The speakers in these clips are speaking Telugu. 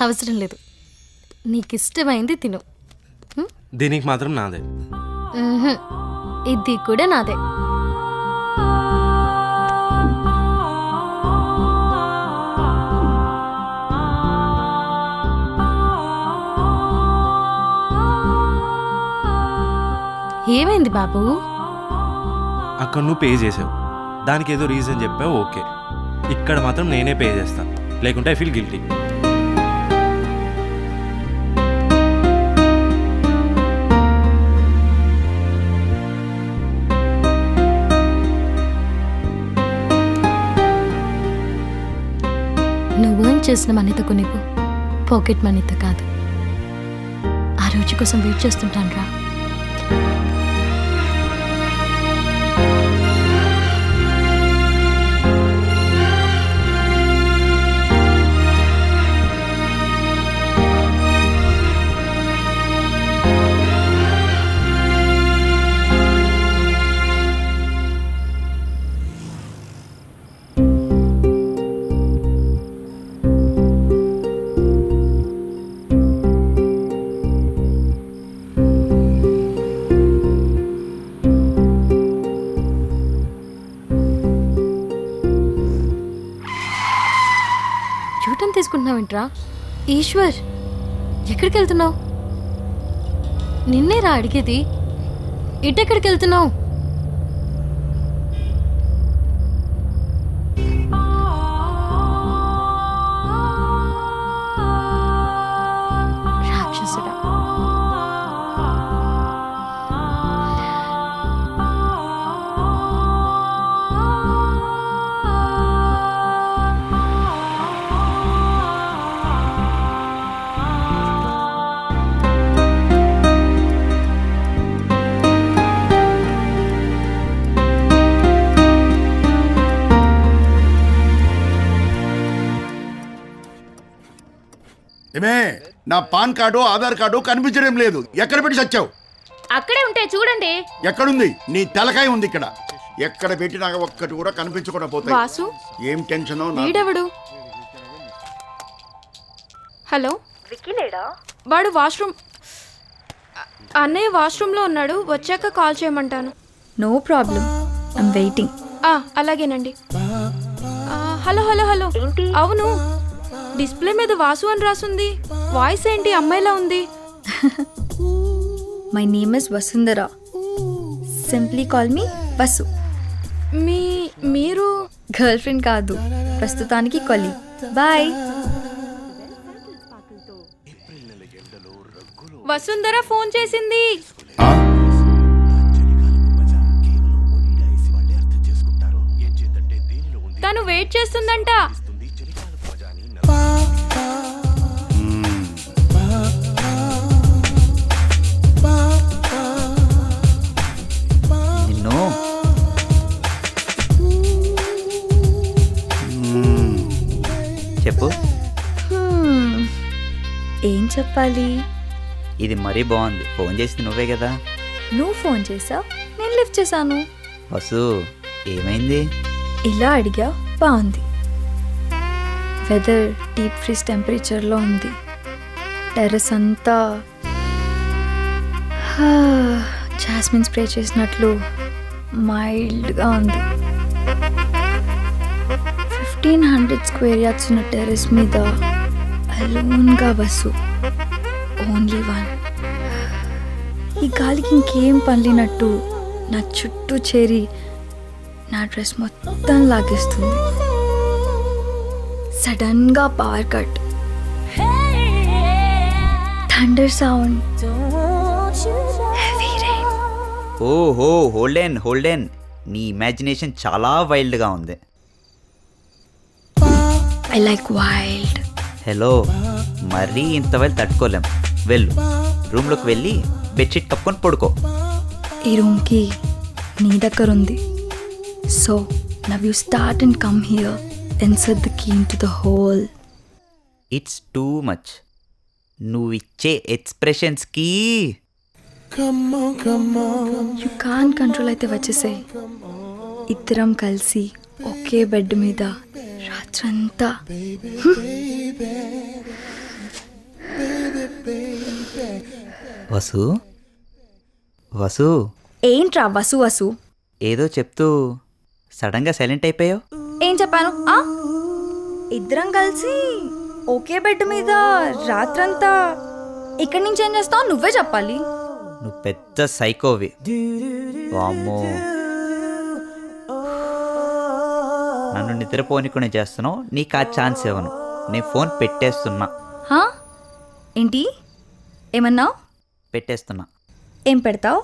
అవసరం లేదు, నీకు ఇష్టమైంది తిను. దీనికి మాత్రం నాదే. ఇది కూడా నాదే. ఏమైంది బాబు? అక్కడ నువ్వు పే చేసావు, దానికి ఏదో రీజన్ చెప్పావు, ఓకే. ఇక్కడ మాత్రం నేనే పే చేస్తాను, లేకుంటే ఐ ఫీల్ గిల్టీ. నువ్వు ఏం చేసిన మనీతో కొనివ్వు, పాకెట్ మనీతో కాదు. ఆ రోజు కోసం వెయిట్ చేస్తుంటాను రా. చూడటం తీసుకుంటున్నావేంట్రా? ఈశ్వర్, ఎక్కడికి వెళ్తున్నావు? నిన్నేరా అడిగేది, ఇటెక్కడికి వెళ్తున్నావు? రాక్షసుడా. ఏమే, నా పాన్ కార్డు ఆధార్ కార్డు కనిపించడం లేదు. ఎక్కడ పెట్టి చచ్చావు? అక్కడే ఉంటే చూడండి. ఎక్కడుంది? నీ తలకాయ ఉంది ఇక్కడ. ఎక్కడ పెట్టినా ఒక్కటి కూడా కనిపించకుండా పోతాయి. వాసు, ఏం టెన్షన్? వీడెవడు? హలో, వాడు వాష్రూమ్. అన్నయ్య వాష్రూమ్లో ఉన్నాడు, వచ్చాక కాల్ చేయమంటాను. No problem, I'm waiting. అలాగేనండి. Hello hello hello. అవును, డిస్ప్లే మీద వాసు అని రాసుంది. వాయిస్ ఏంటి అమ్మాయిలా ఉంది? My name is Vasundhara. Simply call me Vasu. మీరు గర్ల్ ఫ్రెండ్ కాదు, ప్రస్తుతానికి కొలి. బాయ్. వసుంధర ఫోన్ చేసింది. తను వెయిట్ చేస్తుందంట. చెప్పు. ఏం చెప్పాలి? ఇది మరీ బాగుంది. ఫోన్ చేసింది నువ్వే కదా? నువ్వు ఫోన్ చేసావు, నేను లిఫ్ట్ చేశాను. వసు, ఏమైంది? ఇలా అడిగా, బాగుంది. వెదర్ డీప్ ఫ్రీజ్ టెంపరేచర్లో ఉంది. టెర్రస్ అంతా జాస్మిన్ స్ప్రే చేసినట్లు మైల్డ్గా ఉంది. 1500 స్క్వేర్ యార్డ్స్ ఉన్న టెర్రస్ మీద అలోన్గా బస్సు, ఓన్లీ వన్. ఈ గాలికి ఇంకేం పనిలేనట్టు నా చుట్టూ చేరి నా డ్రెస్ మొత్తం లాగేస్తుంది. సడన్గా power cut, thunder sound, heavy rain. ఓహో, హోల్డెన్. నీ ఇమాజినేషన్ చాలా వైల్డ్గా ఉంది. I like wild. హలో, మరీ ఇంత వైల్డ్ తట్టుకోలేం. వెళ్ళు, రూమ్లోకి వెళ్ళి బెడ్షీట్ కప్పుకొని పడుకో. ఈ రూమ్కి నీ దగ్గర ఉంది. So now you start and come here, insert the key into the hole. It's too much. నువ్వు ఇచ్చే ఎక్స్ప్రెషన్స్కి యూ కాన్ కంట్రోల్. అయితే వచ్చేసాయి. ఇద్దరం కలిసి ఒకే బెడ్ మీద రాత్రంతా. వసు వసు ఏంట్రా వసు వసు? ఏదో చెప్తూ సడన్గా సైలెంట్ అయిపోయావు. ఏం చెప్పాను? ఇద్దరం కలిసి ఒకే బెడ్ మీద రాత్రంతా ఇక్కడి నుంచి ఏం చేస్తావు నువ్వే చెప్పాలి. నువ్వు పెద్ద సైకోవి. వామ్మో, నన్ను నిద్రపోనికొని చేస్తున్నావు. నీకు ఆ ఛాన్స్ ఇవ్వను. నేను ఫోన్ పెట్టేస్తున్నా. హా? ఏంటి ఏమన్నావు? పెట్టేస్తున్నా. ఏం పెడతావు?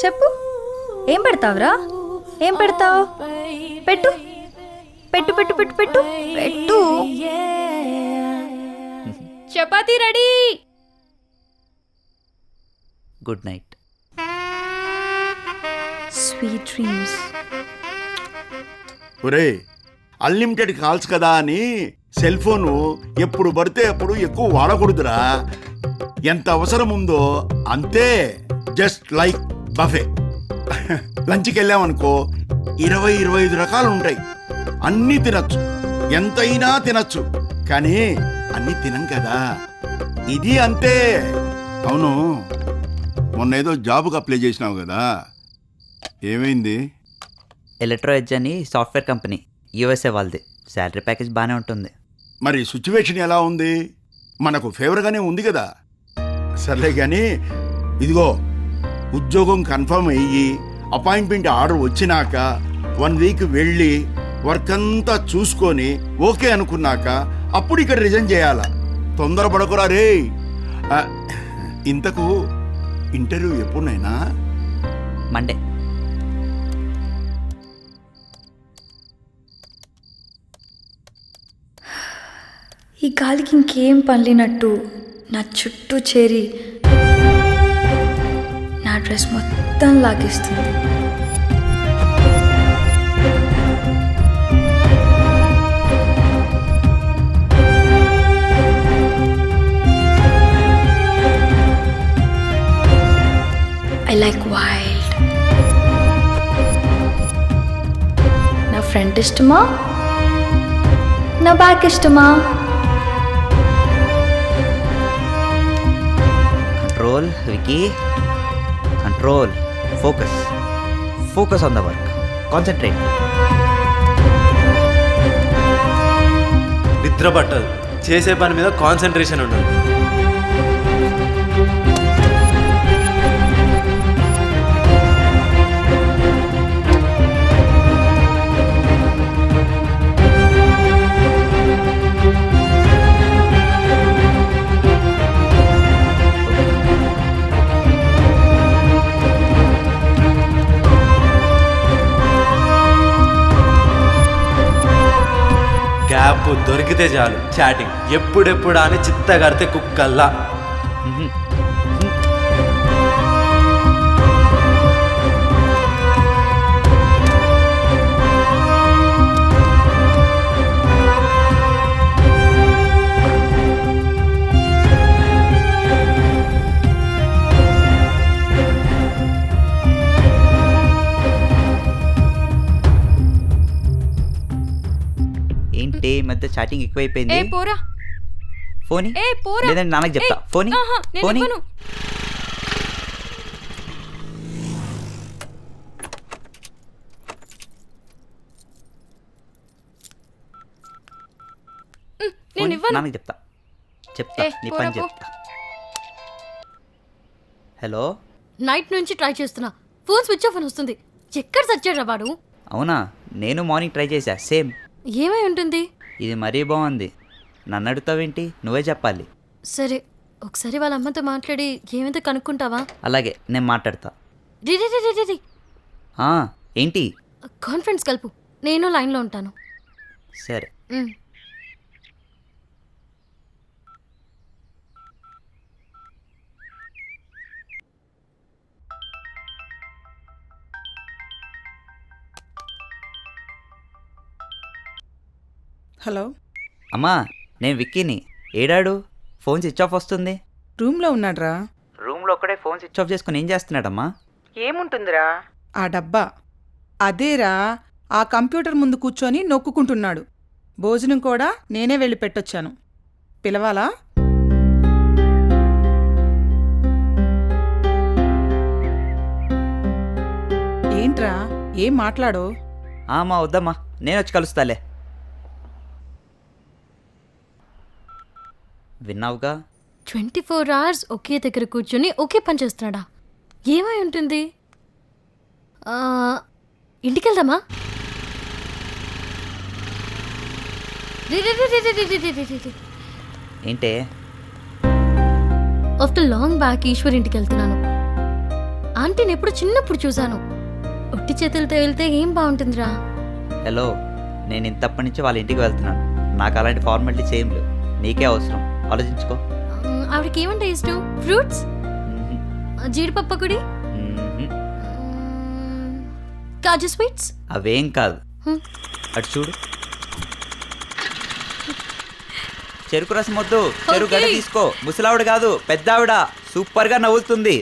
చెప్పు, ఏం పెడతావురా? ఏం పెడతావు? పెట్టు పెట్టు పెట్టు పెట్టు పెట్టు పెట్టు. Chapati ready. Good night. Sweet dreams. ఒరే, అన్లిమిటెడ్ కాల్స్ కదా అని సెల్ ఫోను ఎప్పుడు పడితే అప్పుడు ఎక్కువ వాడకూడదురా. ఎంత అవసరం ఉందో అంతే. Just like buffet. లంచ్కి వెళ్ళామనుకో 20-25 రకాలు ఉంటాయి. అన్నీ తినచ్చు, ఎంతైనా తినచ్చు. కానీ అన్నీ తినం కదా, ఇది అంతే. అవును, మొన్న ఏదో జాబ్కి అప్లై చేసినావు కదా, ఏమైంది? ఎలక్ట్రో ఎడ్జ్ అని సాఫ్ట్వేర్ కంపెనీ, యూఎస్ఏ వాళ్ళది. శాలరీ ప్యాకేజ్ బాగానే ఉంటుంది. మరి సిచ్యువేషన్ ఎలా ఉంది? మనకు ఫేవర్గానే ఉంది కదా. సర్లే కానీ ఇదిగో, ఉద్యోగం కన్ఫర్మ్ అయ్యి అపాయింట్మెంట్ ఆర్డర్ వచ్చినాక 1 వీక్ వెళ్ళి వర్క్ అంతా చూసుకొని ఓకే అనుకున్నాక అప్పుడు ఇక్కడ రిజైన్ చేయాలా. తొందరపడకురా రే. ఇంతకు ఇంటర్వ్యూ ఎప్పుడైనా? మండే. ఈ గాలికి ఇంకేం పనిలేనట్టు నా చుట్టూ చేరి నా డ్రెస్ మొత్తం లాగేస్తుంది. I like wild. నా ఫ్రంట్ ఇష్టమా, నా బ్యాక్ ఇష్టమా? Control, Vicky. Control. Focus. Focus on the work. Concentrate. నిద్ర పట్టదు, చేసే పని మీద కాన్సన్ట్రేషన్ ఉండదు. గ్యాప్ దొరికితే చాలు చాటింగ్. ఎప్పుడెప్పుడు అని చిత్తగడితే కుక్కల్లా. ఏంటి ఈ మధ్య చాటింగ్ ఎక్కువైపోయింది? ఏ పోరా. ఫోని ఏ పోరా. లేదంటే నాన్నకి చెప్తా. ఫోని నేను ఫోని. ఇవ్వను. నేను ఇవ్వను. నాన్నకి చెప్తా. చెప్తా, నీ పోరా పని పో. చెప్తా. హలో. నైట్ నుంచి ట్రై చేస్తున్నా, ఫోన్ స్విచ్ ఆఫ్ అని వస్తుంది. ఎక్కడ సచ్చాడు వాడు? అవునా, నేను మార్నింగ్ ట్రై చేశా, సేమ్. ఏమై ఉంటుంది? ఇది మరీ బాగుంది. నన్ను అడుగుతావేంటి? నువ్వే చెప్పాలి. సరే, ఒకసారి వాళ్ళ అమ్మతో మాట్లాడి ఏమైతే కనుక్కుంటావా? అలాగే, నేను మాట్లాడతా. రీ ఏంటి? కాన్ఫరెన్స్ కలుపు, నేను లైన్లో ఉంటాను. సరే. హలో అమ్మా, నేను విక్కీని. ఏడాడు? ఫోన్ స్విచ్ ఆఫ్ వస్తుంది. రూమ్లో ఉన్నాడ్రా. రూమ్లో ఒక్కడే ఫోన్ స్విచ్ ఆఫ్ చేసుకుని ఏం చేస్తున్నాడమ్మా? ఏముంటుందిరా ఆ డబ్బా? అదేరా, ఆ కంప్యూటర్ ముందు కూర్చొని నొక్కుకుంటున్నాడు. భోజనం కూడా నేనే వెళ్ళి పెట్టొచ్చాను. పిలవాలా? ఏంట్రా ఏం మాట్లాడో? అమ్మా వద్దమ్మా, నేను వచ్చి కలుస్తాలే. విన్నావుగా? 24 hours ఒకే దగ్గర కూర్చొని ఒకే పని చేస్తున్నాడా? ఏమై ఉంటుంది? ఇంటికి వెళ్దామా? ఏంటే? ఆఫ్టర్ లాంగ్ బ్యాక్ ఈశ్వర్ ఇంటికి వెళ్తున్నాను. ఆంటీని ఎప్పుడు చిన్నప్పుడు చూశాను. ఒట్టి చేతులతో వెళ్తే ఏం బాగుంటుందిరా? హలో, నేను ఇంతప్పటి నుంచి వాళ్ళ ఇంటికి వెళ్తున్నాను. నాకు అలాంటి ఫార్మాలిటీస్ ఏం లేవు. నీకే అవసరం, ఆలోచించుకో. ఆవిడకి ఏమంటే ఇష్టం? ఫ్రూట్స్, జీడిపప్పు కుడి, కాజు స్వీట్స్. అవేం కాదు. అటు చూడు, చెరుకు రసం వద్దు, చెరుకు గడ్డ తీసుకో. ముసలావిడ కాదు, పెద్దావిడ. సూపర్గా నవ్వుతుంది.